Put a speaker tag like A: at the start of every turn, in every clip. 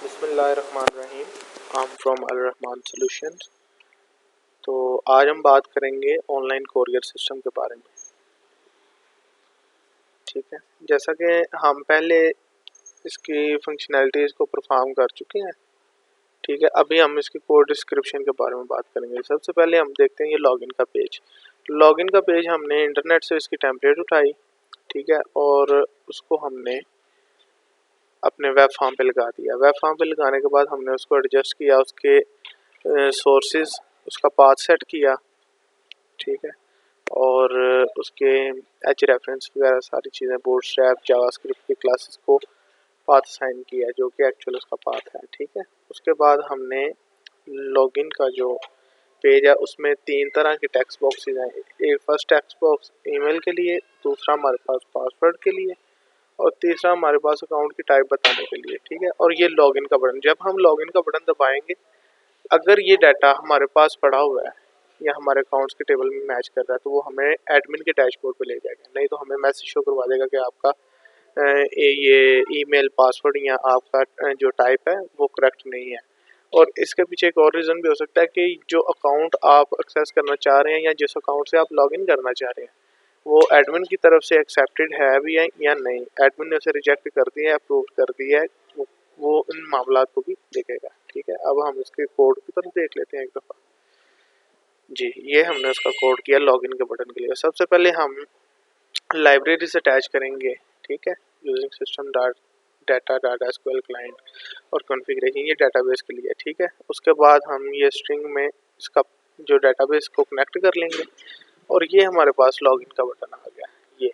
A: बिस्मिल्लाहिर्रहमानिर्रहीम। I am from Al Rahman solutions. तो आज हम बात करेंगे ऑनलाइन कोरियर सिस्टम के बारे में। ठीक है, जैसा कि हम पहले इसकी फंक्शनैलिटीज़ को परफॉर्म कर चुके हैं। ठीक है, अभी हम इसकी कोड डिस्क्रिप्शन के बारे में बात करेंगे। सबसे पहले हम देखते हैं ये लॉगिन का पेज। लॉगिन का पेज हमने इंटरनेट से इसकी टेम्पलेट उठाई, ठीक है, और उसको हमने अपने वेब फॉर्म पे लगा दिया। वेब फॉर्म पे लगाने के बाद हमने उसको एडजस्ट किया, उसके सोर्सेज, उसका पाथ सेट किया, ठीक है, और उसके एच रेफरेंस वगैरह सारी चीज़ें, बूटस्ट्रैप, जावास्क्रिप्ट की क्लासेस को पाथ असाइन किया जो कि एक्चुअल उसका पाथ है। ठीक है, उसके बाद हमने लॉगिन का जो पेज है उसमें तीन तरह के टेक्स्ट बॉक्सेज हैं। एक फर्स्ट टेक्स्ट बॉक्स ईमेल के लिए, दूसरा हमारे पास पासवर्ड के लिए, और तीसरा हमारे पास अकाउंट की टाइप बताने के लिए। ठीक है, और ये लॉगिन का बटन, जब हम लॉगिन का बटन दबाएंगे, अगर ये डाटा हमारे पास पड़ा हुआ है या हमारे अकाउंट्स के टेबल में मैच कर रहा है तो वो हमें एडमिन के डैशबोर्ड पे ले जाएगा, नहीं तो हमें मैसेज शो करवा देगा कि आपका ये ईमेल पासवर्ड या आपका जो टाइप है वो करेक्ट नहीं है। और इसके पीछे एक और रीज़न भी हो सकता है कि जो अकाउंट आप एक्सेस करना चाह रहे हैं या जिस अकाउंट से आप लॉगिन करना चाह रहे हैं वो एडमिन की तरफ से एक्सेप्टेड है भी है या नहीं। एडमिन ने उसे रिजेक्ट कर दिया है, अप्रूव कर दिया है, वो इन मामलात को भी देखेगा। ठीक है, अब हम इसके कोड की तरफ देख लेते हैं एक दफ़ा। जी, ये हमने उसका कोड किया लॉगिन के बटन के लिए। सबसे पहले हम लाइब्रेरी से अटैच करेंगे, ठीक है, using system data data SQL client और कॉन्फ़िगरेशन, ये डेटाबेस के लिए। ठीक है, उसके बाद हम ये स्ट्रिंग में इसका जो डेटाबेस को कनेक्ट कर लेंगे और ये हमारे पास लॉगिन का बटन आ गया। ये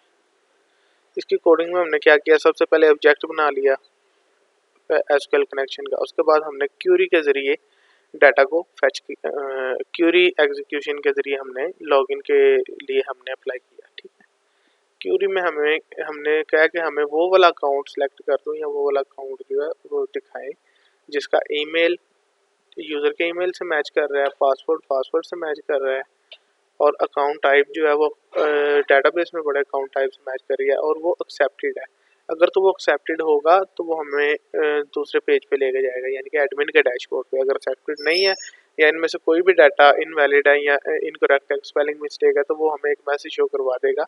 A: इसकी कोडिंग में हमने क्या किया, सबसे पहले ऑब्जेक्ट बना लिया एसक्यूएल कनेक्शन का। उसके बाद हमने क्यूरी के ज़रिए डाटा को फैच की, क्यूरी एग्जीक्यूशन के ज़रिए हमने लॉगिन के लिए हमने अप्लाई किया। ठीक है, क्यूरी में हमने कहा कि हमें वो वाला अकाउंट सेलेक्ट कर दो या वो वाला अकाउंट जो है वो दिखाएं जिसका ईमेल यूज़र के ईमेल से मैच कर रहा है, पासवर्ड पासवर्ड से मैच कर रहा है, और अकाउंट टाइप जो है वो डेटाबेस में बड़े अकाउंट टाइप से मैच कर रही है और वो एक्सेप्टेड है। अगर तो वो एक्सेप्टेड होगा तो वो हमें दूसरे पेज पे लेके जाएगा, यानी कि एडमिन के डैशबोर्ड पे। अगर एक्सेप्टेड नहीं है या इनमें से कोई भी डाटा इनवैलिड है या इनकरेक्ट है, स्पेलिंग मिस्टेक है, तो वो हमें एक मैसेज शो करवा देगा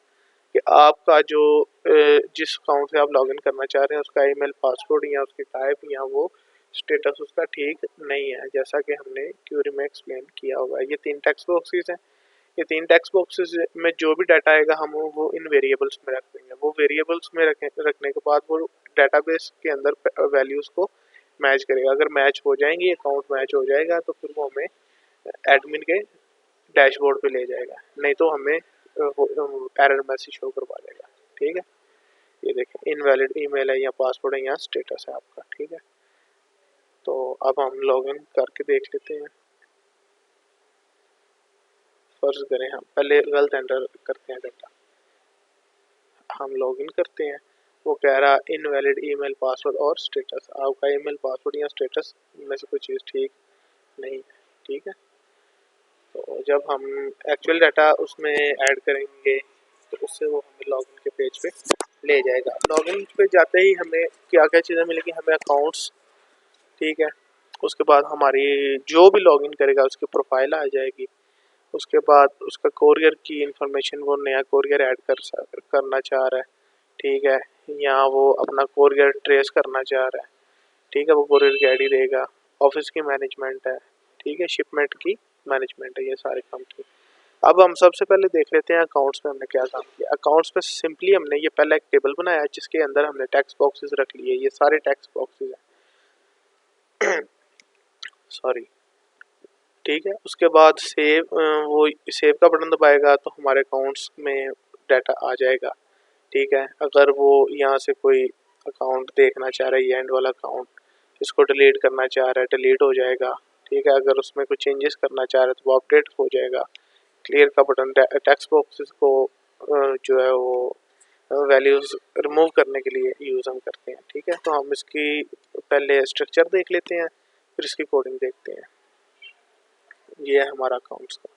A: कि आपका जो जिस अकाउंट से आप लॉगिन करना चाह रहे हैं उसका ईमेल पासवर्ड या उसकी टाइप या वो स्टेटस उसका ठीक नहीं है, जैसा कि हमने क्यूरी में एक्सप्लेन किया हुआ है। ये तीन टेक्स्ट बॉक्सेस हैं। ये तीन टेक्स्ट बॉक्सेस में जो भी डाटा आएगा हम वो इन वेरिएबल्स में रख देंगे। वो वेरिएबल्स में रखने के बाद वो डाटाबेस के अंदर वैल्यूज़ को मैच करेगा। अगर मैच हो जाएंगी, अकाउंट मैच हो जाएगा, तो फिर वो हमें एडमिन के डैशबोर्ड पे ले जाएगा, नहीं तो हमें एरर मैसेज शो करवा देगा। ठीक है, ये देखें इनवैलिड ईमेल है या पासवर्ड है या स्टेटस है आपका। ठीक है, तो अब हम लॉगिन करके देख लेते हैं। फर्ज करें हम पहले गलत एंटर करते हैं डाटा, हम लॉगिन करते हैं, वो कह रहा इनवैलिड ईमेल पासवर्ड और स्टेटस। आपका ईमेल पासवर्ड या स्टेटस में से कोई चीज़ ठीक नहीं है। ठीक है, तो जब हम एक्चुअल डाटा उसमें ऐड करेंगे तो उससे वो हमें लॉगिन के पेज पे ले जाएगा। लॉगिन पे जाते ही हमें क्या क्या चीज़ें मिलेंगी, हमें अकाउंट्स, ठीक है, उसके बाद हमारी जो भी लॉगिन करेगा उसकी प्रोफाइल आ जाएगी। उसके बाद उसका कोरियर की इंफॉर्मेशन, वो नया कोरियर ऐड करना चाह रहा है, ठीक है, या वो अपना कोरियर ट्रेस करना चाह रहा है, ठीक है, वो कोरियर की आईडी देगा। ऑफिस की मैनेजमेंट है, ठीक है, शिपमेंट की मैनेजमेंट है, ये सारे काम की। अब हम सबसे पहले देख लेते हैं अकाउंट्स में हमने क्या काम किया। अकाउंट्स में सिंपली हमने ये पहला एक टेबल बनाया जिसके अंदर हमने टेक्स्ट बॉक्सेस रख लिए। ये सारे टेक्स्ट बॉक्सेस हैं सॉरी। ठीक है, उसके बाद वो सेव का बटन दबाएगा तो हमारे अकाउंट्स में डाटा आ जाएगा। ठीक है, अगर वो यहाँ से कोई अकाउंट देखना चाह रहा है, ये एंड वाला अकाउंट, इसको डिलीट करना चाह रहा है, डिलीट हो जाएगा। ठीक है, अगर उसमें कुछ चेंजेस करना चाह रहा है तो वो अपडेट हो जाएगा। क्लियर का बटन टेक्स्ट बॉक्सेस को जो है वो वैल्यूज़ रिमूव करने के लिए यूज़ हम करते हैं। ठीक है, तो हम इसकी पहले स्ट्रक्चर देख लेते हैं, फिर इसकी कोडिंग देखते हैं। ये है हमारा अकाउंट्स का।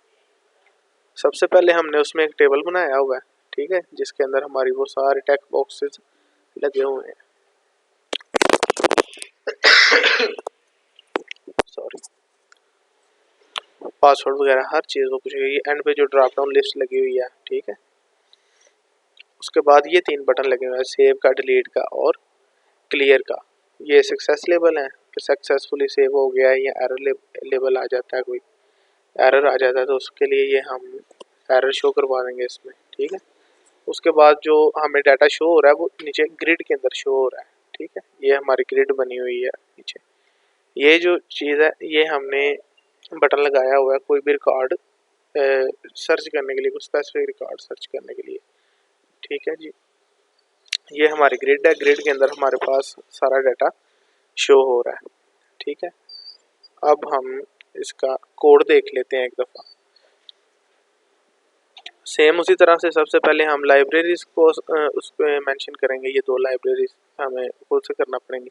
A: सबसे पहले हमने उसमें एक टेबल बनाया हुआ है, ठीक है, जिसके अंदर हमारी वो सारे टेक्स्ट बॉक्सेस लगे हुए हैं। पासवर्ड वगैरह हर चीज़ वो पूछेगा। ये एंड पे जो ड्रॉप डाउन लिस्ट लगी हुई है, ठीक है। उसके बाद ये 3 बटन लगे हुए हैं, सेव का, डिलीट का और क्लियर का। ये सक्सेस लेबल है कि सक्सेसफुली सेव हो गया है, या एरर लेबल आ जाता है, कोई एरर आ जाता है तो उसके लिए ये हम एरर शो करवा देंगे इसमें, ठीक है। उसके बाद जो हमें डाटा शो हो रहा है वो नीचे ग्रिड के अंदर शो हो रहा है, ठीक है। ये हमारी ग्रिड बनी हुई है नीचे। ये जो चीज़ है ये हमने बटन लगाया हुआ है कोई भी रिकॉर्ड सर्च करने के लिए, कुछ स्पेसिफिक रिकॉर्ड सर्च करने के लिए, ठीक है जी। ये हमारी ग्रिड है, ग्रिड के अंदर हमारे पास सारा डाटा शो हो रहा है, ठीक है। अब हम इसका कोड देख लेते हैं एक दफ़ा। सेम उसी तरह से सबसे पहले हम लाइब्रेरीज को उस पर मैंशन करेंगे। ये 2 लाइब्रेरीज हमें खुद से करना पड़ेंगी।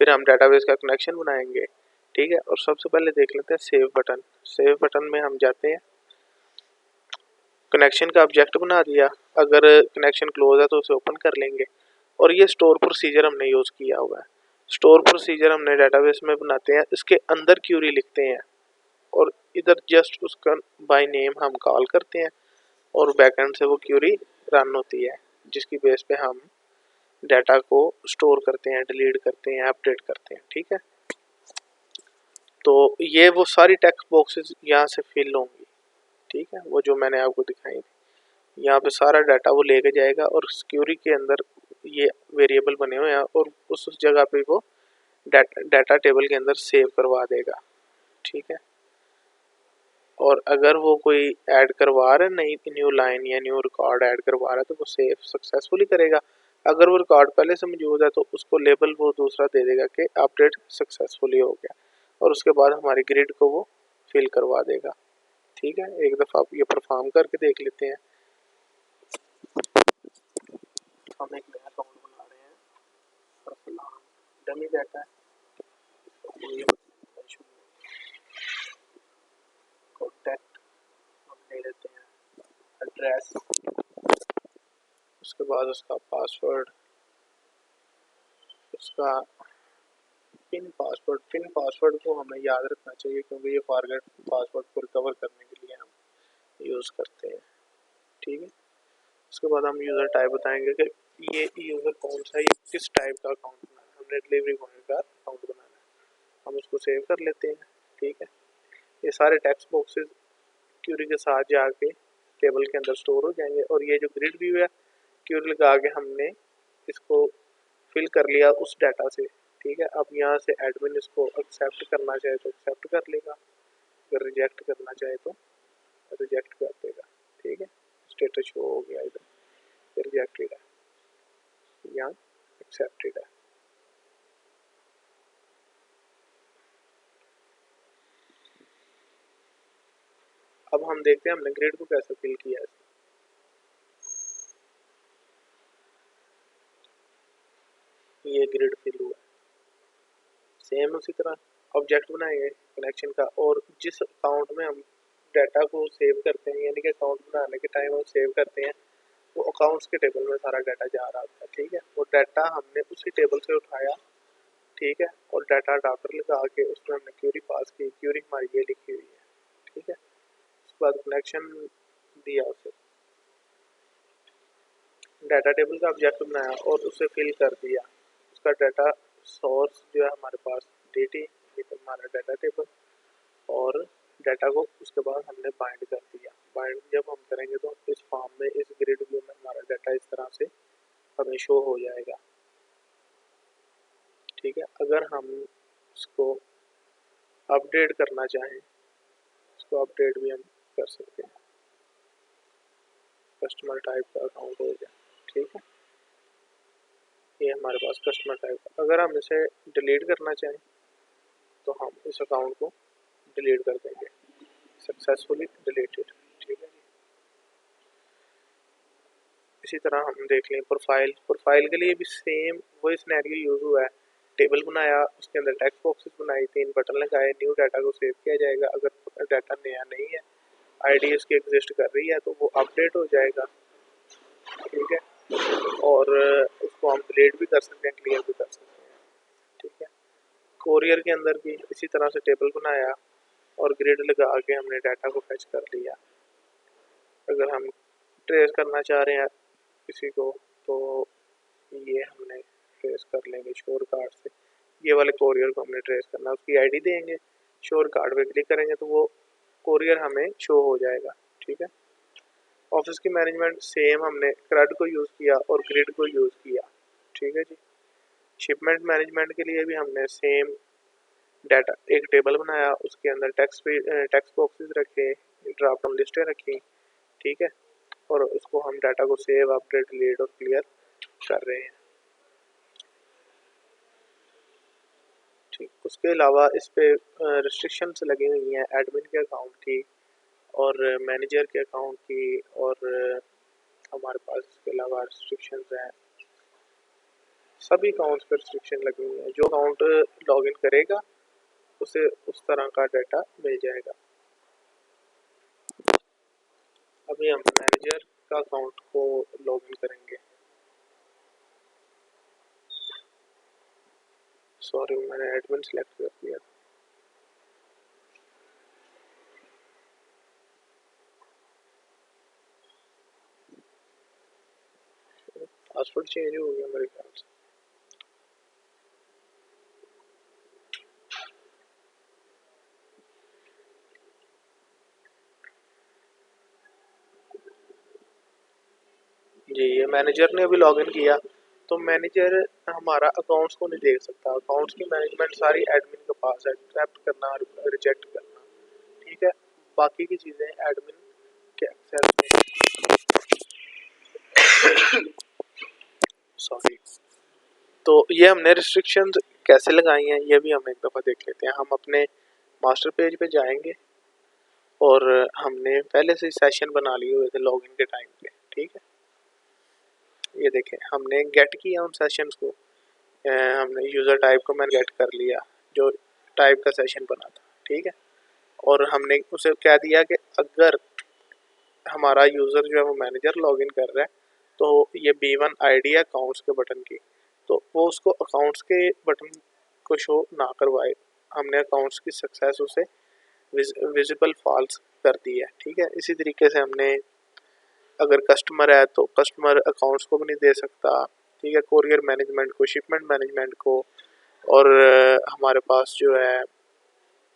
A: फिर हम डाटाबेस का कनेक्शन बनाएंगे, ठीक है। और सबसे पहले देख लेते हैं सेव बटन। सेव बटन में हम जाते हैं, कनेक्शन का ऑब्जेक्ट बना दिया। अगर कनेक्शन क्लोज है तो उसे ओपन कर लेंगे। और ये स्टोर प्रोसीजर हमने यूज़ किया हुआ है। स्टोर प्रोसीजर हमने डाटाबेस में बनाते हैं, इसके अंदर क्यूरी लिखते हैं और इधर जस्ट उसका बाय नेम हम कॉल करते हैं और बैकएंड से वो क्यूरी रन होती है, जिसकी बेस पे हम डाटा को स्टोर करते हैं, डिलीट करते हैं, अपडेट करते हैं, ठीक है। तो ये वो सारी टेक्स्ट बॉक्सेस यहाँ से फिल होंगी, ठीक है, वो जो मैंने आपको दिखाई थी। यहाँ पे सारा डाटा वो लेके जाएगा और क्यूरी के अंदर ये वेरिएबल बने हुए हैं और उस जगह पे वो डाटा टेबल के अंदर सेव करवा देगा, ठीक है। और अगर वो कोई ऐड करवा रहा है, नई न्यू लाइन या न्यू रिकॉर्ड ऐड करवा रहा है तो वो सेव सक्सेसफुली करेगा। अगर वो रिकॉर्ड पहले से मौजूद है तो उसको लेबल वो दूसरा दे देगा कि अपडेट सक्सेसफुली हो गया और उसके बाद हमारी ग्रिड को वो फिल करवा देगा, ठीक है। एक दफ़ा आप ये परफॉर्म करके देख लेते हैं। हम एक नया अकाउंट बना रहे हैं और फिलहाल डमी डाटा है, कॉन्टैक्ट हम ले लेते हैं, एड्रेस, उसके बाद उसका पासवर्ड, उसका पिन पासवर्ड को हमें याद रखना चाहिए क्योंकि ये फॉरगेट पासवर्ड को रिकवर करने के लिए हम यूज़ करते हैं, ठीक है। उसके बाद हम यूज़र टाइप बताएंगे कि ये यूज़र कौन सा, ये किस टाइप का अकाउंट बनाना है। हमने डिलीवरी बॉय का अकाउंट बनाना है, हम उसको सेव कर लेते हैं, ठीक है। ये सारे टेक्स्ट बॉक्सेस क्यूरी के साथ जाके टेबल के अंदर स्टोर हो जाएंगे और ये जो ग्रिड व्यू है, क्यूरी लगा के हमने इसको फिल कर लिया उस डाटा से, ठीक है। अब यहाँ से एडमिन इसको एक्सेप्ट करना चाहे तो एक्सेप्ट कर लेगा, अगर रिजेक्ट करना चाहे तो रिजेक्ट कर देगा, ठीक है। स्टेटस शो हो गया, इधर रिजेक्टेड है, यहाँ एक्सेप्टेड है। अब हम देखते हैं हमने ग्रिड को कैसे फिल किया है। ये ग्रिड फिल हुआ, सेम उसी तरह ऑब्जेक्ट बनाएंगे कनेक्शन का और जिस अकाउंट में हम डाटा को सेव करते हैं, यानी कि अकाउंट बनाने के टाइम हम सेव करते हैं, वो अकाउंट्स के टेबल में सारा डाटा जा रहा था, ठीक है। वो डाटा हमने उसी टेबल से उठाया, ठीक है, और डाटा अडाप्टर लगा के उसमें हमने क्यूरी पास की, क्यूरी हमारी ये लिखी हुई है, ठीक है। उसके बाद कनेक्शन दिया, उसे डाटा टेबल का ऑब्जेक्ट बनाया और उसे फिल कर दिया। उसका डाटा सोर्स जो है हमारे पास dt, ये हमारा डाटा टेबल, और डाटा को उसके बाद हमने बाइंड कर दिया। बाइंड जब हम करेंगे तो इस फॉर्म में, इस ग्रिड व्यू में हमारा डाटा इस तरह से हमें शो हो जाएगा, ठीक है। अगर हम इसको अपडेट करना चाहें, इसको अपडेट भी हम कर सकते हैं, कस्टमर टाइप का अकाउंट हो जाए, ठीक है। ये हमारे पास कस्टमर टाइप। अगर हम इसे डिलीट करना चाहें तो हम इस अकाउंट को डिलीट कर देंगे, सक्सेसफुली डिलीटेड, ठीक है। इसी तरह हम देख लें प्रोफाइल के लिए भी सेम वही सिनेरियो यूज़ हुआ है। टेबल बनाया, उसके अंदर टेक्स्ट बॉक्सेस बनाई, 3 बटन लगाए, न्यू डाटा को सेव किया जाएगा। अगर डाटा नया नहीं है, आईडी उसकी एग्जिस्ट कर रही है तो वो अपडेट हो जाएगा, ठीक है। और उसको हम डिलीट भी कर सकते हैं, क्लियर भी कर सकते हैं, ठीक है। कोरियर के अंदर भी इसी तरह से टेबल बनाया और ग्रिड लगा के हमने डाटा को फेच कर लिया। अगर हम ट्रेस करना चाह रहे हैं किसी को तो ये हमने ट्रेस कर लेंगे श्योर कार्ड से। ये वाले कोरियर को हमने ट्रेस करना, उसकी आईडी देंगे, श्योर कार्ड पे क्लिक करेंगे तो वो कोरियर हमें शो हो जाएगा। ठीक है। ऑफिस की मैनेजमेंट सेम हमने CRUD को यूज़ किया और ग्रिड को यूज़ किया। ठीक है जी। शिपमेंट मैनेजमेंट के लिए भी हमने सेम डाटा एक टेबल बनाया, उसके अंदर टेक्स्ट बॉक्सेस रखे, ड्रॉप डाउन लिस्टें रखी। ठीक है। और उसको हम डाटा को सेव, अपडेट, डिलीट और क्लियर कर रहे हैं। ठीक। उसके अलावा इस पे रिस्ट्रिक्शंस लगी हुई हैं एडमिन के अकाउंट की और मैनेजर के अकाउंट की, और हमारे पास इसके अलावा रिस्ट्रिक्शंस हैं सभी अकाउंट्स पर रिस्ट्रिक्शन लगी हुई है। जो अकाउंट लॉगिन करेगा उसे उस तरह का डाटा मिल जाएगा। अभी हम मैनेजर का अकाउंट को लॉगिन करेंगे। सॉरी, मैंने एडमिन सेलेक्ट कर दिया। पासवर्ड चेंज हो गया मेरे ख्याल से। जी, ये मैनेजर ने अभी लॉगिन किया तो मैनेजर हमारा अकाउंट्स को नहीं देख सकता। अकाउंट्स की मैनेजमेंट सारी एडमिन के पास है, एक्सेप्ट करना, रिजेक्ट करना। ठीक है। बाकी की चीज़ें एडमिन के एक्सेस में। सॉरी। तो ये हमने रिस्ट्रिक्शंस कैसे लगाई हैं ये भी हम एक दफ़ा देख लेते हैं। हम अपने मास्टर पेज पे जाएंगे और हमने पहले से सेशन बना लिए हुए थे लॉगिन के टाइम पे। ठीक है। ये देखें, हमने गेट किया उन सेशंस को। हमने यूज़र टाइप को मैंने गेट कर लिया जो टाइप का सेशन बना था। ठीक है। और हमने उसे क्या दिया कि अगर हमारा यूज़र जो है वो मैनेजर लॉगिन कर रहा है तो ये B1 आईडी है अकाउंट्स के बटन की, तो वो उसको अकाउंट्स के बटन को शो ना करवाए। हमने अकाउंट्स की सक्सेस उसे विजिबल फॉल्स कर दी है। ठीक है। इसी तरीके से हमने अगर कस्टमर है तो कस्टमर अकाउंट्स को भी नहीं दे सकता। ठीक है। कोरियर मैनेजमेंट को, शिपमेंट मैनेजमेंट को, और हमारे पास जो है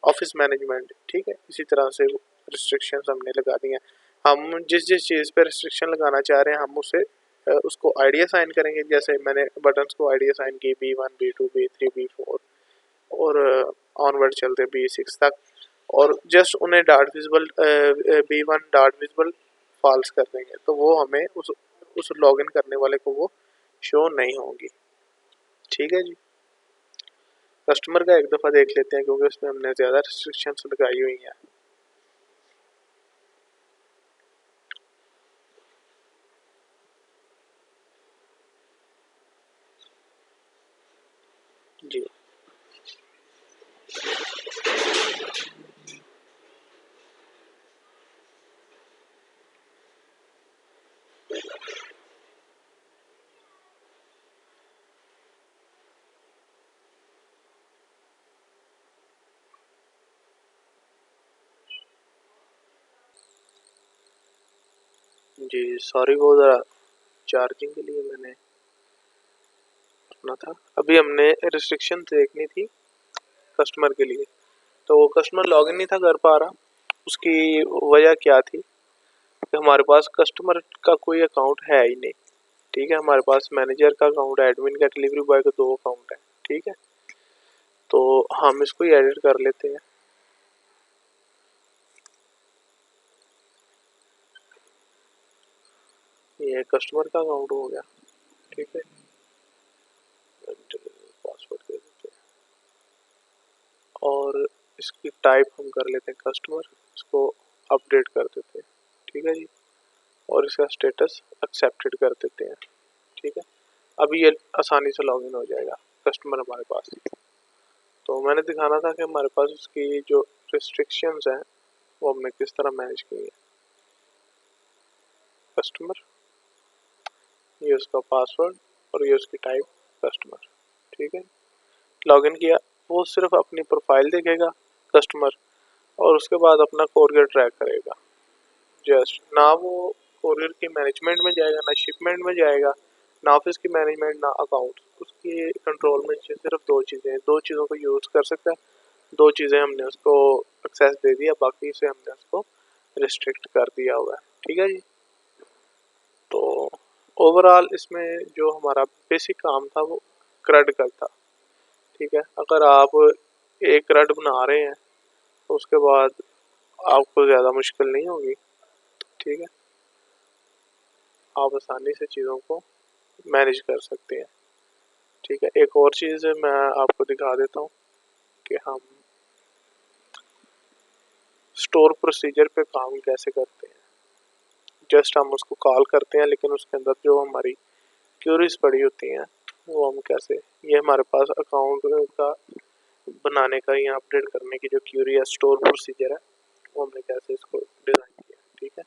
A: ऑफिस मैनेजमेंट। ठीक है। इसी तरह से रिस्ट्रिक्शंस हमने लगा दी हैं। हम जिस जिस चीज़ पे रिस्ट्रिक्शन लगाना चाह रहे हैं हम उसे उसको आईडी असाइन करेंगे। जैसे मैंने बटन्स को आईडी असाइन की B1, B2, B3, B4 और ऑनवर्ड चलते B6 तक, और जस्ट उन्हें dot visible B1 dot visible false कर देंगे तो वो हमें उस लॉगिन करने वाले को वो शो नहीं होंगी। ठीक है जी। कस्टमर का एक दफ़ा देख लेते हैं क्योंकि उसमें हमने ज़्यादा रिस्ट्रिक्शंस लगाई हुई हैं। जी। जी सॉरी, वो ज़रा चार्जिंग के लिए मैंने अपना था। अभी हमने रिस्ट्रिक्शन देखनी थी कस्टमर के लिए, तो वो कस्टमर लॉगिन नहीं था कर पा रहा। उसकी वजह क्या थी कि हमारे पास कस्टमर का कोई अकाउंट है ही नहीं। ठीक है। हमारे पास मैनेजर का अकाउंट है, एडमिन का, डिलीवरी बॉय का 2 अकाउंट है। ठीक है। तो हम इसको ही एडिट कर लेते हैं। ये कस्टमर का अकाउंट हो गया। ठीक है। पासवर्ड दे देते हैं और इसकी टाइप हम कर लेते हैं कस्टमर, इसको अपडेट कर देते हैं। ठीक है जी। और इसका स्टेटस एक्सेप्टेड कर देते हैं। ठीक है। अभी ये आसानी से लॉगिन हो जाएगा कस्टमर हमारे पास। तो मैंने दिखाना था कि हमारे पास उसकी जो रिस्ट्रिक्शंस हैं वो हमने किस तरह मैनेज की है। कस्टमर, ये उसका पासवर्ड और ये उसकी टाइप कस्टमर। ठीक है। लॉगिन किया, वो सिर्फ अपनी प्रोफाइल देखेगा कस्टमर, और उसके बाद अपना कोरियर ट्रैक करेगा। जस्ट ना वो कोरियर की मैनेजमेंट में जाएगा, ना शिपमेंट में जाएगा, ना ऑफिस की मैनेजमेंट, ना अकाउंट। उसकी कंट्रोल में सिर्फ दो चीज़ें हैं, दो चीज़ों को यूज़ कर सकता है, दो चीज़ें हमने उसको एक्सेस दे दिया, बाकी से हमने उसको रिस्ट्रिक्ट कर दिया हुआ है। ठीक है जी। तो ओवरऑल इसमें जो हमारा बेसिक काम था वो क्रड का था। ठीक है, अगर आप एक क्रड बना रहे हैं तो उसके बाद आपको ज़्यादा मुश्किल नहीं होगी। ठीक है, आप आसानी से चीज़ों को मैनेज कर सकते हैं। ठीक है, एक और चीज़ मैं आपको दिखा देता हूँ कि हम स्टोर प्रोसीजर पे काम कैसे करते हैं। जस्ट हम उसको कॉल करते हैं, लेकिन उसके अंदर जो हमारी क्यूरीज पड़ी होती हैं वो हम कैसे, ये हमारे पास अकाउंट का बनाने का या अपडेट करने की जो क्यूरी है, स्टोर प्रोसीजर है, वो हमने कैसे इसको डिज़ाइन किया। ठीक है,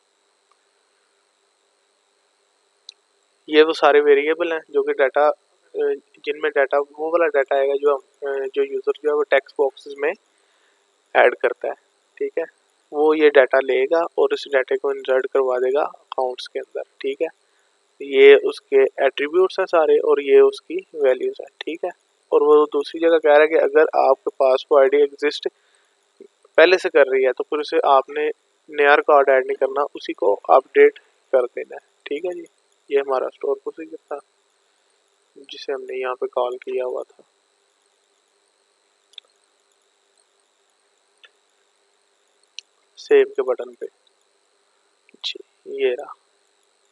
A: ये वो सारे वेरिएबल हैं जो कि डाटा, जिनमें डाटा वो वाला डाटा आएगा जो हम जो यूज़र जो है वो टेक्स्ट बॉक्सेस में ऐड करता है। ठीक है, वो ये डाटा लेगा और इस डाटे को इंसर्ट करवा देगा अकाउंट्स के अंदर। ठीक है, ये उसके एट्रीब्यूट्स हैं सारे और ये उसकी वैल्यूज़ हैं। ठीक है, और वो दूसरी जगह कह रहा है कि अगर आपके पास वो आईडी एग्जिस्ट पहले से कर रही है तो फिर उसे आपने नया रिकॉर्ड ऐड नहीं करना, उसी को अपडेट कर देना है। ठीक है जी, ये हमारा स्टोर प्रोसीजर था जिसे हमने यहाँ पे कॉल किया हुआ था। सेव के बटन पे जी, ये रहा,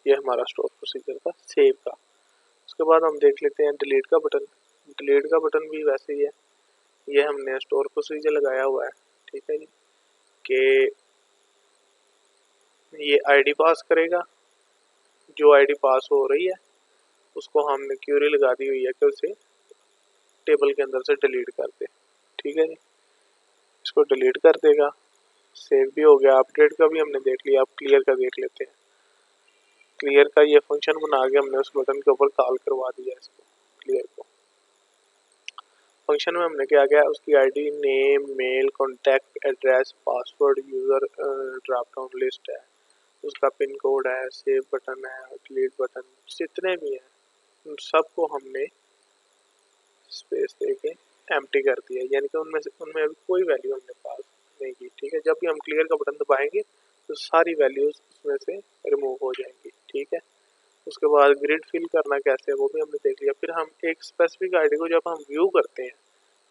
A: ये हमारा स्टोर प्रोसीजर था सेव का। उसके बाद हम देख लेते हैं डिलीट का बटन। डिलीट का बटन भी वैसे ही है, ये हमने स्टोर प्रोसीजर लगाया हुआ है। ठीक है जी, कि ये आईडी पास करेगा, जो आईडी पास हो रही है उसको हमने क्यूरी लगा दी हुई है कि उसे टेबल के अंदर से डिलीट कर दे। ठीक है जी, इसको डिलीट कर देगा। सेव भी हो गया, अपडेट का भी हमने देख लिया। अब क्लियर का देख लेते हैं। क्लियर का ये फंक्शन बना के हमने उस बटन के ऊपर कॉल करवा दिया इसको, क्लियर को। फंक्शन में हमने क्या किया, उसकी ID, name, mail, contact, address, password, user drop down list है, उसका पिन कोड है, सेव बटन है, डिलीट बटन, जितने भी हैं उन सबको हमने स्पेस दे के एम्प्टी कर दिया, यानी कि उनमें अभी कोई वैल्यू हमने पास नहीं की। ठीक है, जब भी हम क्लियर का बटन दबाएंगे तो सारी वैल्यूज उसमें से रिमूव हो जाएंगी। ठीक है, उसके बाद ग्रिड फिल करना कैसे है वो भी हमने देख लिया। फिर हम एक स्पेसिफिक आईडी को जब हम व्यू करते हैं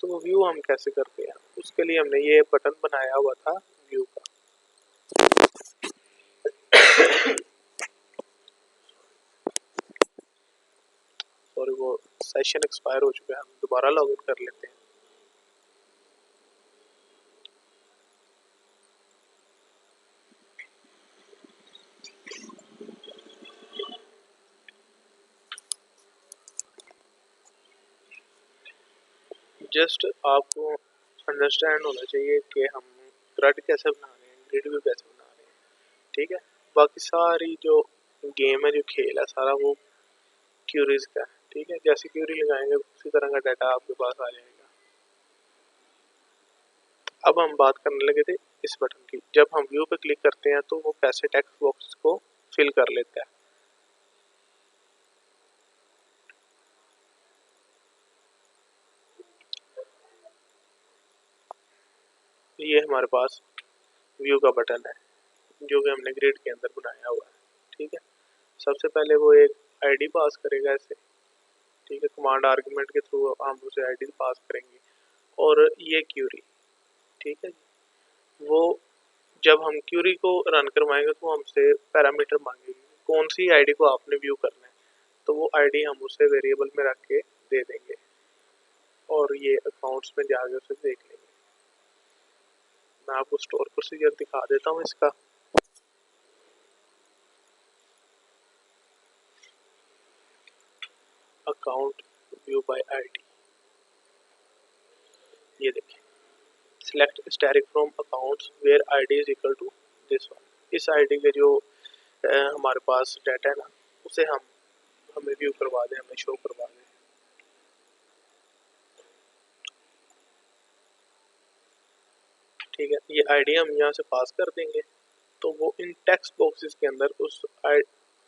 A: तो वो व्यू हम कैसे करते हैं, उसके लिए हमने ये बटन बनाया हुआ था व्यू का। और वो सेशन एक्सपायर हो चुका है, हम दोबारा लॉग इन कर लेते हैं। जस्ट आपको अंडरस्टैंड होना चाहिए कि हम ग्रिड कैसे बना रहे हैं, ग्रिड व्यू कैसे बना रहे हैं। ठीक है, बाकी सारी जो गेम है, जो खेल है, सारा वो क्यूरीज का है। ठीक है, जैसे क्यूरी लगाएंगे उसी तरह का डाटा आपके पास आ जाएगा। अब हम बात करने लगे थे इस बटन की। जब हम व्यू पे क्लिक करते हैं तो वो कैसे टेक्स्ट बॉक्स को फिल कर लेता है। ये हमारे पास व्यू का बटन है जो कि हमने ग्रिड के अंदर बनाया हुआ है। ठीक है, सबसे पहले वो एक आईडी पास करेगा ऐसे। ठीक है, कमांड आर्गुमेंट के थ्रू हम उसे आईडी पास करेंगे और ये क्यूरी। ठीक है, वो जब हम क्यूरी को रन करवाएंगे तो हमसे पैरामीटर मांगेगी कौन सी आईडी को आपने व्यू करना है, तो वो आईडी हम उसे वेरिएबल में रख के दे देंगे और ये अकाउंट्स में जाके उसे देख लेंगे। मैं आपको स्टोर प्रोसीजर दिखा देता हूँ इसका। अकाउंट व्यू बाय आईडी, ये देखिए, select static from accounts where ID is equal to this one. इस आईडी के जो हमारे पास डाटा है ना, उसे हमें व्यू करवा दें, हमें शो करवा दें। ठीक है, ये आईडी हम यहाँ से पास कर देंगे तो वो इन टेक्स्ट बॉक्सेस के अंदर उस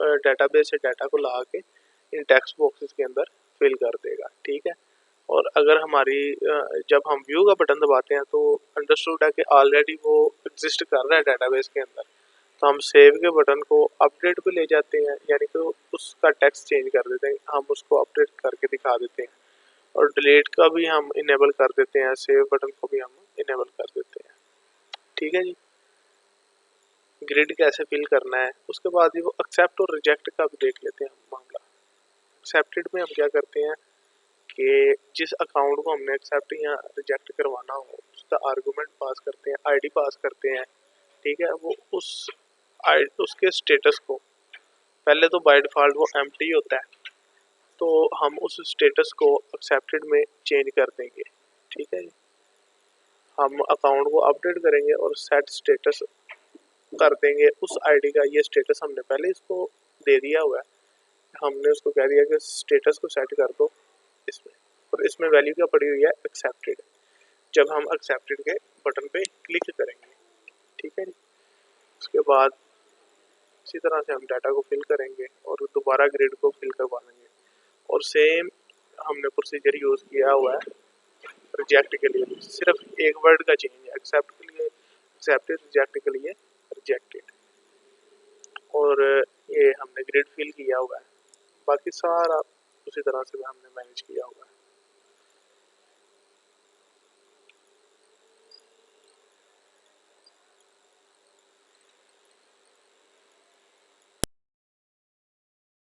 A: डेटाबेस से डाटा को ला के इन टेक्स्ट बॉक्सेस के अंदर फिल कर देगा। ठीक है, और अगर हमारी जब हम व्यू का बटन दबाते हैं तो अंडरस्टूड है कि ऑलरेडी वो एग्जिस्ट कर रहा है डेटाबेस के अंदर, तो हम सेव के बटन को अपडेट पे ले जाते हैं, यानी कि उसका टेक्स्ट चेंज कर देते हैं, हम उसको अपडेट करके दिखा देते हैं। और डिलीट का भी हम इनेबल कर देते हैं, सेव बटन को भी हम इनेबल कर देते हैं। ठीक है जी, ग्रिड कैसे फिल करना है, उसके बाद ही वो एक्सेप्ट और रिजेक्ट का भी देख लेते हैं मामला। एक्सेप्टेड में हम क्या करते हैं कि जिस अकाउंट को हमने एक्सेप्ट या रिजेक्ट करवाना हो उसका आर्गुमेंट पास करते हैं, आईडी पास करते हैं। ठीक है, वो उसके स्टेटस को पहले तो बाय डिफ़ॉल्ट वो एम्प्टी होता है, तो हम उस स्टेटस को एक्सेप्टेड में चेंज कर देंगे। ठीक है, हम अकाउंट को अपडेट करेंगे और सेट स्टेटस कर देंगे उस आईडी का। ये स्टेटस हमने पहले इसको दे दिया हुआ है, हमने उसको कह दिया कि स्टेटस को सेट कर दो इसमें, और इसमें वैल्यू क्या पड़ी हुई है, एक्सेप्टेड। जब हम एक्सेप्टेड के बटन पे क्लिक करेंगे, ठीक है, उसके बाद इसी तरह से हम डाटा को फिल करेंगे और दोबारा ग्रिड को फिल करवा देंगे। और सेम हमने प्रोसीजर यूज़ किया हुआ है रिजेक्ट के लिए, सिर्फ एक वर्ड का चेंज है, एक्सेप्ट के लिए एक्सेप्टेड, रिजेक्ट के लिए रिजेक्टेड। और ये हमने ग्रिड फिल किया हुआ है, बाकी सारा उसी तरह से हमने मैनेज किया हुआ है।